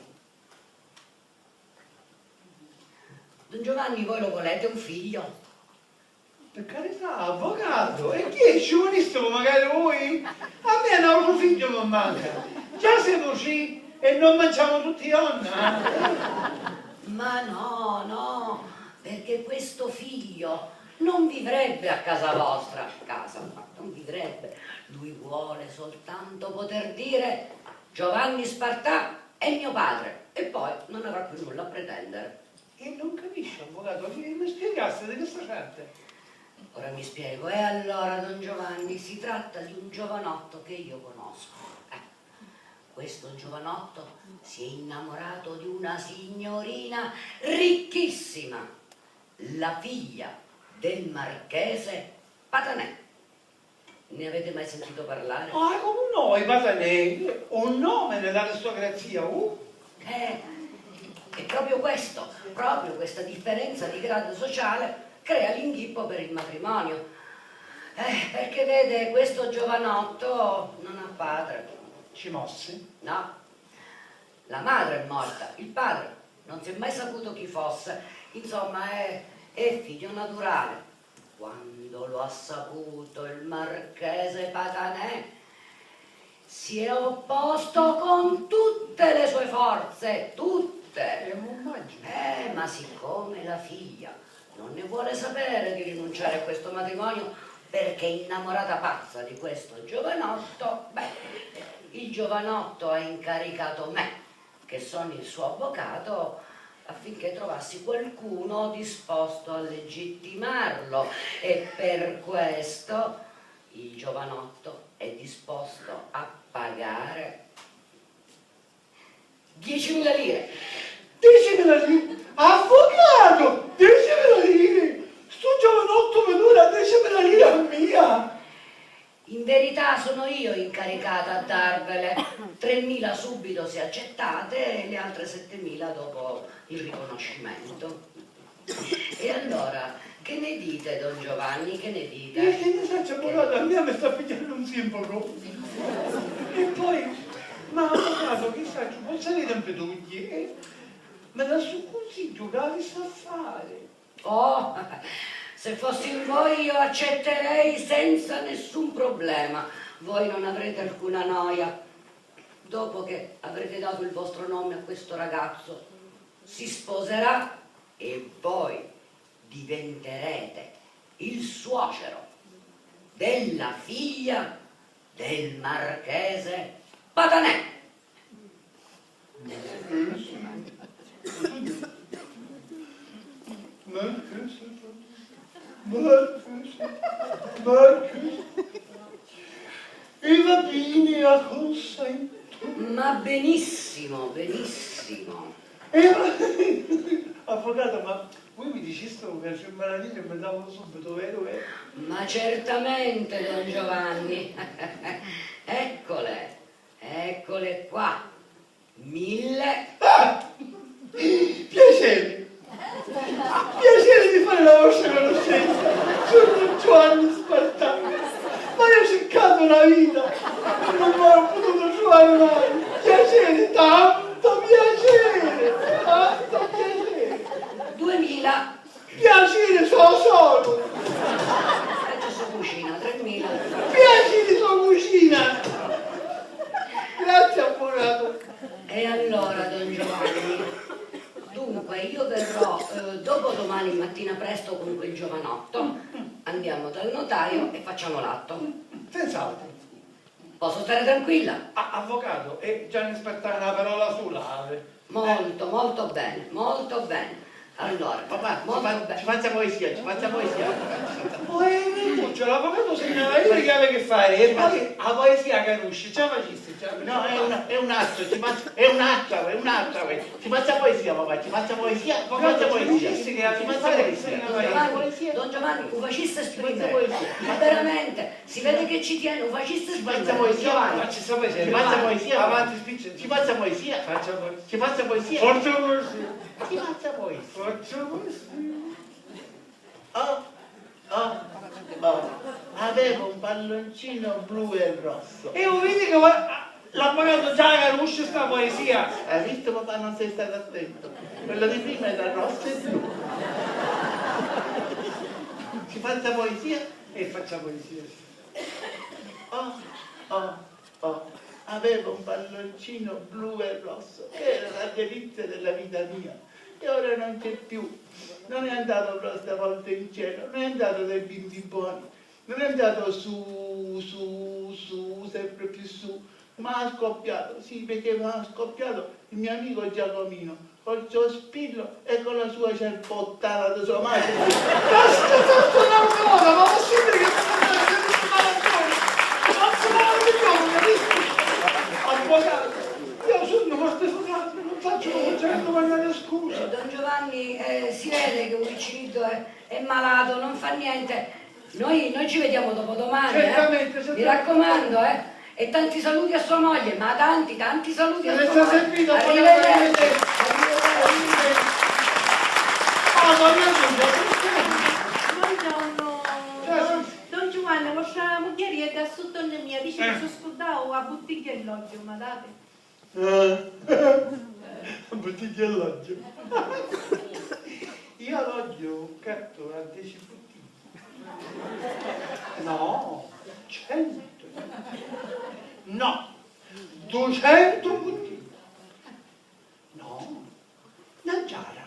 voi lo volete un figlio? Per carità, avvocato, e chi è giovanissimo magari voi? A me un altro figlio non manca. Già siamo ci e non mangiamo tutti onna. Ma no, perché questo figlio non vivrebbe a casa vostra. Ma non vivrebbe. Lui vuole soltanto poter dire Giovanni Spartà è mio padre e poi non avrà più nulla a pretendere. E non capisce, avvocato, mi spiegasse di che si tratta. Ora mi spiego. E allora, Don Giovanni, si tratta di un giovanotto che io conosco. Questo giovanotto si è innamorato di una signorina ricchissima, la figlia del marchese Patanè. Ne avete mai sentito parlare? Ah, come no, i Patanè, un nome nell'aristocrazia, E proprio questo, proprio questa differenza di grado sociale crea l'inghippo per il matrimonio. Perché vede, questo giovanotto non ha padre. Ci mosse. No, la madre è morta, il padre non si è mai saputo chi fosse, insomma è figlio naturale. Quando lo ha saputo il marchese Patanè si è opposto con tutte le sue forze, tutte. Ma siccome la figlia non ne vuole sapere di rinunciare a questo matrimonio perché è innamorata pazza di questo giovanotto, il giovanotto ha incaricato me, che sono il suo avvocato, affinché trovassi qualcuno disposto a legittimarlo e per questo il giovanotto è disposto a pagare 10.000 lire. 10.000 lire! Avvocato! 10.000 lire! Sto giovanotto mi dura 10.000 lire a mia! In verità sono io incaricata a darvele 3.000 subito se accettate e le altre 7.000 dopo il riconoscimento. E allora, che ne dite, Don Giovanni, che ne dite? Che ne faccio, avvocato? A me mi sta pigliando un simboco. E poi, ma avvocato, che faccio? Non sarete in pedugli? Me la su consiglio, che la sa fare? Oh, se fossi in voi io accetterei senza nessun problema. Voi non avrete alcuna noia. Dopo che avrete dato il vostro nome a questo ragazzo, si sposerà e voi diventerete il suocero della figlia del marchese Patanè. Marcus. I bambini acconsentono. Ma benissimo, benissimo. Avvocato, ma voi mi diceste che c'è malattia e mi davano subito, vero? Ma certamente, Don Giovanni. Eccole qua. 1000. Piacere. Piacere di fare la vostra conoscenza. Sono Giovanni Spartano. Ma io ho cercato la vita. Non mi ho potuto trovare mai. Piacere, tanto piacere. Tanto piacere. 2000. Piacere solo. Faccio sua cucina, 3000. Piacere sua cucina. Grazie, avvocato. E allora, Don Giovanni, dunque io verrò dopodomani mattina presto con quel giovanotto, andiamo dal notaio e facciamo l'atto. Senz'altro. Posso stare tranquilla? Avvocato, e Gianni Spartano una parola sola. Molto, molto bene, molto bene. Allora, Papà, molto ci faccia poesia, ci faccia poesia. Poi l'avvocato segnala io che aveva che fare e poi la poesia Canusci, ce la faciste? No, è un altro, è un'altra, ci faccia poesia, papà, ci faccia poesia, ci faccia poesia. Ci faccia poesia. Don Giovanni, un fascista Faccia esprimere. poesia. Ma veramente, si vede che ci tiene, un fascista Ci faccia esprimere. poesia, Ma ci sta poesia. ci faccia poesia. Avanti, spiccia. Ci faccia poesia. Faccia poesia. Ci faccia poesia. Forza poesia. Ci faccia poesia. Faccia poesia. Avevo un palloncino blu e rosso. E lo vedi che l'avvocato già Canusci sta poesia. Hai visto, papà, non sei stato attento. Quello di prima era rosso e blu. Ci faccia poesia? E faccia poesia. Avevo un palloncino blu e rosso, che era la delizia della vita mia, e ora non c'è più. Non è andato però stavolta in cielo, non è andato dai bimbi buoni, non è andato su, sempre più su, ma ha scoppiato, sì, perché ha scoppiato il mio amico Giacomino, col suo spillo e con la sua cerpottana da sua madre. Ma possibile che avvocato, io sono mortificato, non faccio facendo mandare scuse. Don Giovanni, si vede che un piccinito è malato, non fa niente. Noi ci vediamo dopodomani, Certamente, Mi raccomando, E tanti saluti a sua moglie, ma tanti saluti a Se sua ne sta moglie. servito, Arrivederci. Buongiorno. Don Giovanni, vostra moglie è da sotto nel mia, dice che sono scordato a bottiglielloggio, ma date? Bottiglielloggio. Io l'oggio catto a 10 bottiglie. No, 100. No, 200 bottiglie. No, una giara.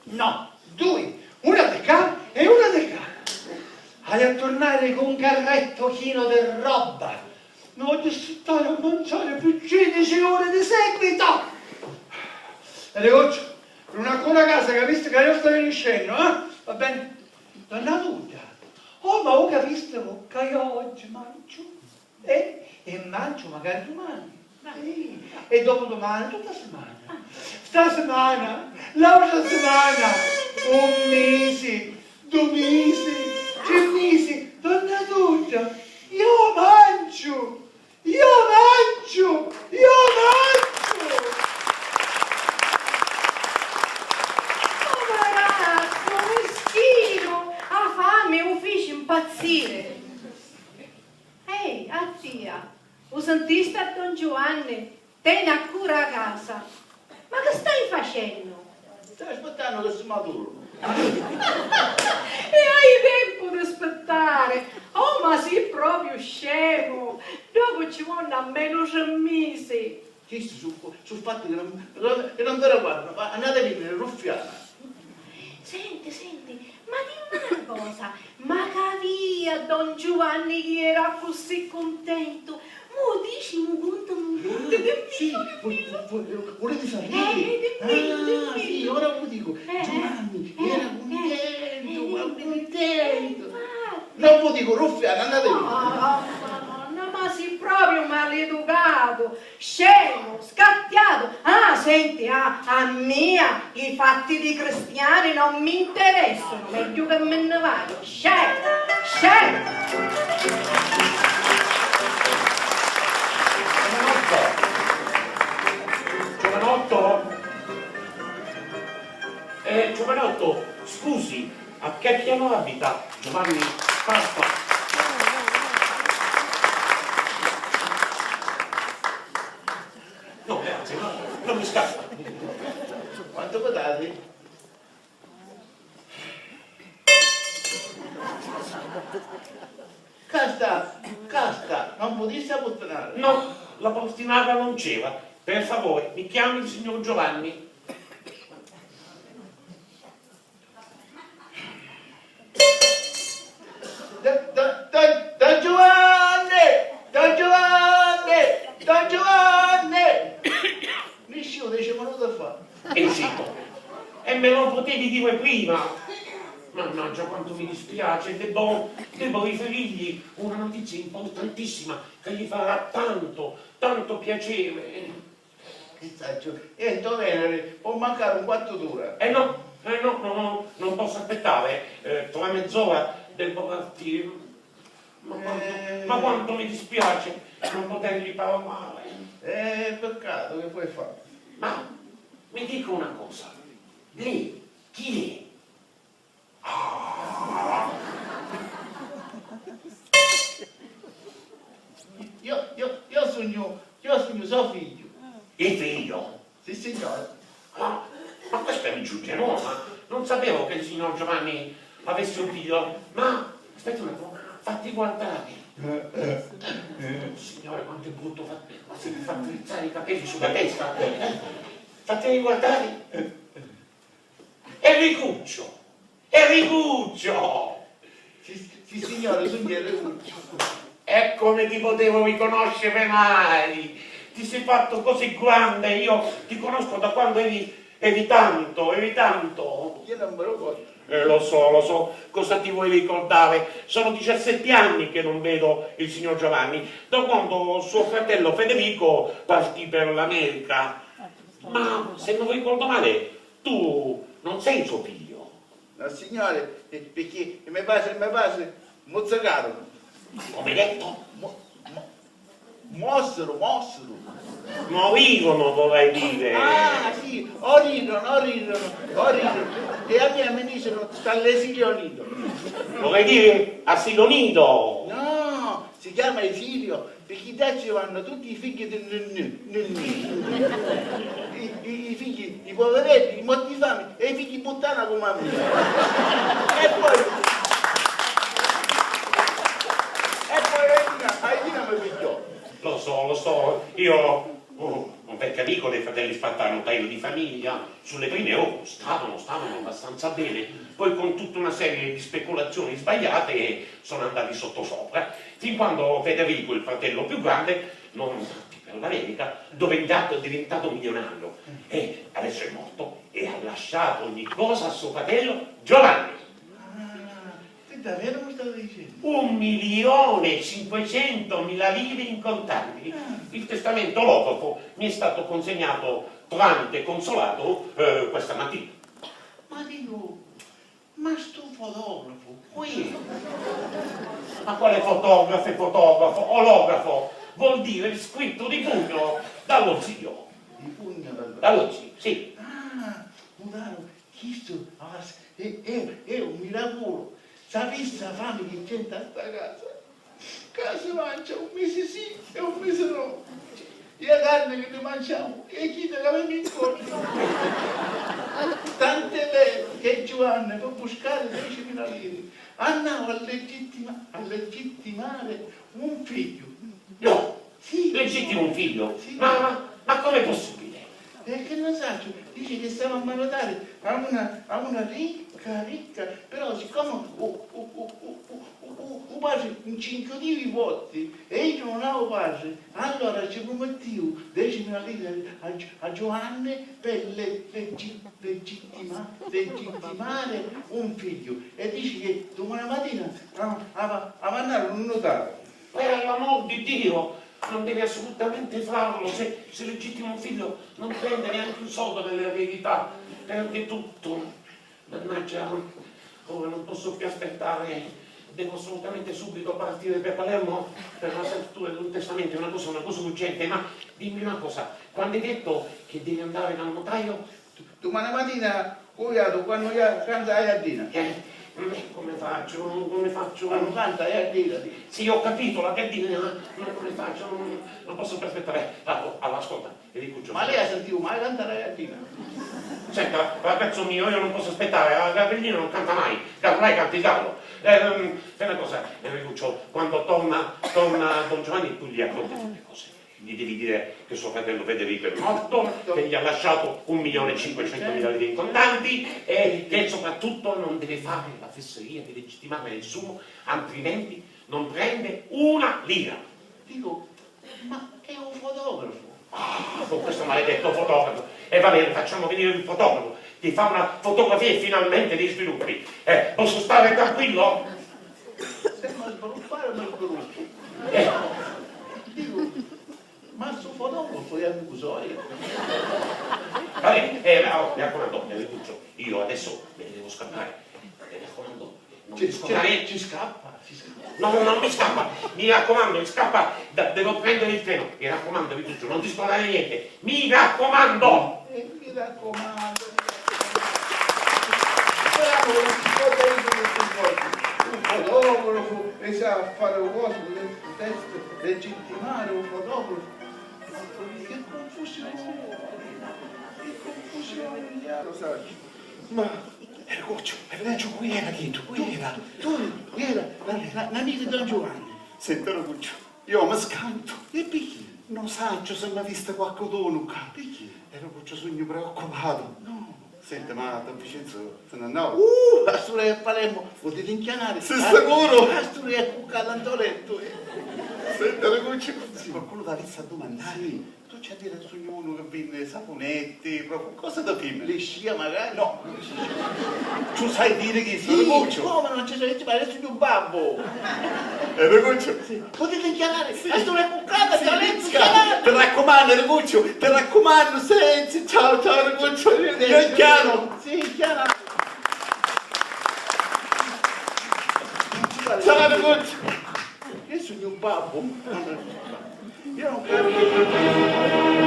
No, due, una di qua e una di qua. Hai a tornare con un carretto chino di roba. Non voglio stare a mangiare più 15 ore di seguito. E le faccio per una buona casa, capiste che io sto venendo, Va bene? Donna Lucia. Oh, ma ho capito che io oggi mangio. E mangio magari domani. E dopodomani, tutta la settimana. Stasera, l'altra settimana, un mese, 2 mesi, 3 mesi, donna Lucia, io mangio. Poverazzo, meschino, ha fame, un fice impazzire. Ehi, zia, lo sentiste a Don Giovanni? Tieni a cura a casa. Ma che stai facendo? Stai aspettando che si maturano. E hai tempo di aspettare. Oh, ma sei proprio scemo. Dopo ci vogliono almeno 3 mesi. Chissà sul fatto che non ve la guardano, ma andate a vivere ruffiana. Senti, ma dimmi una cosa. Ma capia Don Giovanni che era così contento? Mo dici, mo conta un Sì, volete sapere? Ah, sì, ora ve lo dico. Giovanni era contento, ma contento. Non ve lo dico, ruffiano, andate via. Madonna, ma sei proprio maleducato, scemo, scacchiato. Ah, senti, a mia, i fatti di cristiani non mi interessano, meglio che me ne vado. Scemo, scemo. Giovanotto, scusi, a che piano abita Giovanni Pasqua? No, grazie, no, non mi scappa. Quanto votate? Casta, non potessi apputtanare. No, la postinata non c'era. Per favore, mi chiami il signor Giovanni. Don Giovanni! Nessuno ci è venuto a fare. E zitto. E me lo potevi dire prima. Mannaggia quanto mi dispiace, devo riferirgli una notizia importantissima che gli farà tanto piacere. E dove può mancare un quarto d'ora. No, non posso aspettare. Tra mezz'ora devo partire. Ma quanto mi dispiace non potergli parlare. Peccato, che puoi fare? Ma mi dica una cosa. Lei, chi è? Io sogno suo figlio. Il figlio? Sì, signore. Ma questo è ingiusto, no? Ma non sapevo che il signor Giovanni avesse un figlio. Ma aspetta un attimo, fatti guardare. Signore, quanto è brutto, si fa drizzare i capelli sulla testa. Fateli guardare. Enricuccio! Sì, signore, sogno Enricuccio. E come ti potevo riconoscere mai? Ti sei fatto così grande, io ti conosco da quando eri tanto. Io non me lo ricordo. Lo so, cosa ti vuoi ricordare? Sono 17 anni che non vedo il signor Giovanni, da quando suo fratello Federico partì per l'America. Ma se non ricordo male, tu non sei suo figlio. No, signore, perché mi base, mozzacarono. Come detto? Mossero. Morirono, vorrei dire. Ah, sì, oridono. E a me mi dicevano sta all'esilio nido. Vorrei dire asilo nido. No, si chiama esilio, perché da ci vanno tutti i figli del I figli, i poveretti, i morti di fame e i figli puttana come a me. E poi Aidina mi pigliò. Lo so, io un vecchio amico dei fratelli Spartano, un paio di famiglia, sulle prime ore stavano abbastanza bene, poi con tutta una serie di speculazioni sbagliate sono andati sottosopra, fin quando Federico, il fratello più grande, non partì per l'America, dove è diventato milionario, e adesso è morto e ha lasciato ogni cosa a suo fratello Giovanni. Davvero mi stavo dicendo? 1.500.000 lire in contanti. Il testamento olografo mi è stato consegnato tramite consolato questa mattina. Ma dico, ma sto fotografo qui? Ma quale fotografo? Olografo vuol dire scritto di pugno dallo zio. Di pugno Dallo zio, sì. Ah, Mudaro, questo è un miracolo. Sapessi la fame che c'è in sta casa? Casa mangia un mese sì e un mese no. E la carne che noi mangiamo e chi te l'aveva incontro. Tant'è vero che Giovanni per buscare 10.000 lire andava a legittimare un figlio. No, Sì. legittimo un figlio. Sì. Ma com'è possibile? Perché non so, dice che stava a manotare a una ricca, però siccome un padre in 5 di votti e io non avevo padre, allora ci promettevo 10.000 lire a Giovanni per legittimare un figlio e dici che domani mattina a mandare un notaio. Per l'amor di Dio, non devi assolutamente farlo. Se legittima un figlio non prende neanche un soldo dell'eredità, perde tutto. Mannaggia, ora non posso più aspettare. Devo assolutamente subito partire per Palermo per la scrittura di un testamento, è una cosa urgente. Ma dimmi una cosa, quando hai detto che devi andare dal notaio? Domani mattina, quando hai a Dina. Come faccio? Quando canta è a Dina. Sì, ho capito, la gardina, come faccio? Non posso più aspettare. Allora, ascolta, Enricuccio. Ma lei ha sentito mai cantare a Dina? Senta, ragazzo mio, io non posso aspettare, la gallina non canta mai, lei canta il gallo. Fai una cosa, Enricuccio, quando torna Don Giovanni, tu gli racconti tutte le cose. Gli devi dire che suo fratello Federico è morto, che gli ha lasciato 1.500.000 lire in contanti e che soprattutto non deve fare la fesseria di legittimare nessuno, altrimenti non prende una lira. Dico, ma è un fotografo. Con questo maledetto fotografo. E va bene, facciamo venire il fotografo, ti fa una fotografia e finalmente li sviluppi. Posso stare tranquillo? Se non sviluppare, non sviluppi. Dico, ma sto fotografo è amico io. Va bene, mi raccomando, Enricuccio, io adesso me ne devo scappare. Mi raccomando, non mi scappare. Ci scappa. No, non mi scappa, mi raccomando, mi scappa, devo prendere il treno. Mi raccomando, Enricuccio, non ti sparare niente. Mi raccomando! Mi raccomando. Bravo, un fotografo e sa fare un coso, legittimare un fotografo. Che confusione! Lo sai. Ma Erguccio, qui era chi? Qui era. Tu era l'amico di Don Giovanni. Senta Erguccio, io mi scanto. E perché? Non saggio se mi ha visto qualcuno qua. Perché? Erguccio, sogno preoccupato. No. Senta, ma Don Vincenzo se ne andava? La storia a Palermo, potete inchianare. Sei sicuro? La storia è con Calantoletto. Senta Erguccio, qualcuno t'ha visto a domandare? Sì. Tu c'è a dire sogno uno che vende saponetti, proprio cosa da film? Le scia magari? No, tu sai dire chi sono Sì, Erguccio? come non ci sono niente, ma adesso un babbo. Erguccio, Potete inchianare. La storia è con Calantoletto. ti raccomando Erguccio, ti raccomando, senti, ciao Erguccio, io è chiaro. Sì, chiaro. Ciao Erguccio. Io sono un babbo. Io non capisco.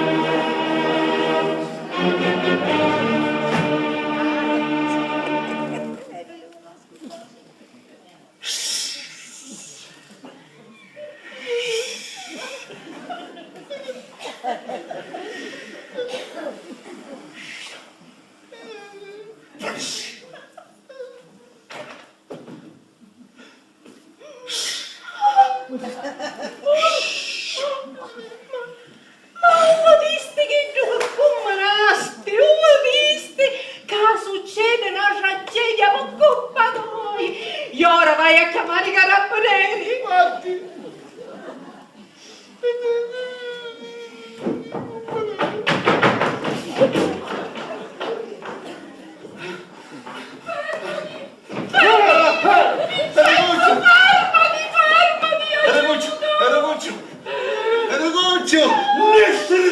Succede una tragedia, ma colpa noi! Io ora vai a chiamare i carabinieri! Guardi.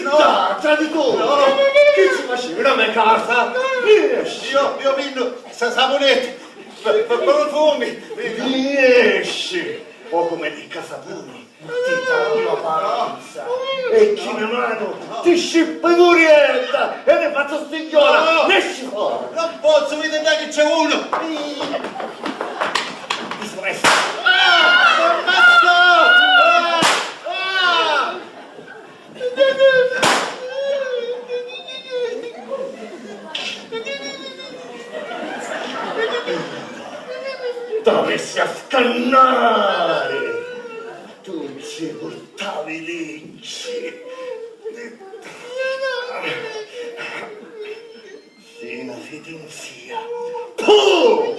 No, traditore! No, che ci facevi? Una mia casa! Io vendo saponette, profumi! Riesci! O come di Casapuni, ti dà una paranza! E chi mi mano ti scippa in urietta e ne faccio stigliola! Ne esci fuori! Non posso vedere che c'è uno! Ti stressa! Dovessi a scannare! Tu ci portavi leggi! Sì, una fedenzia! Puh!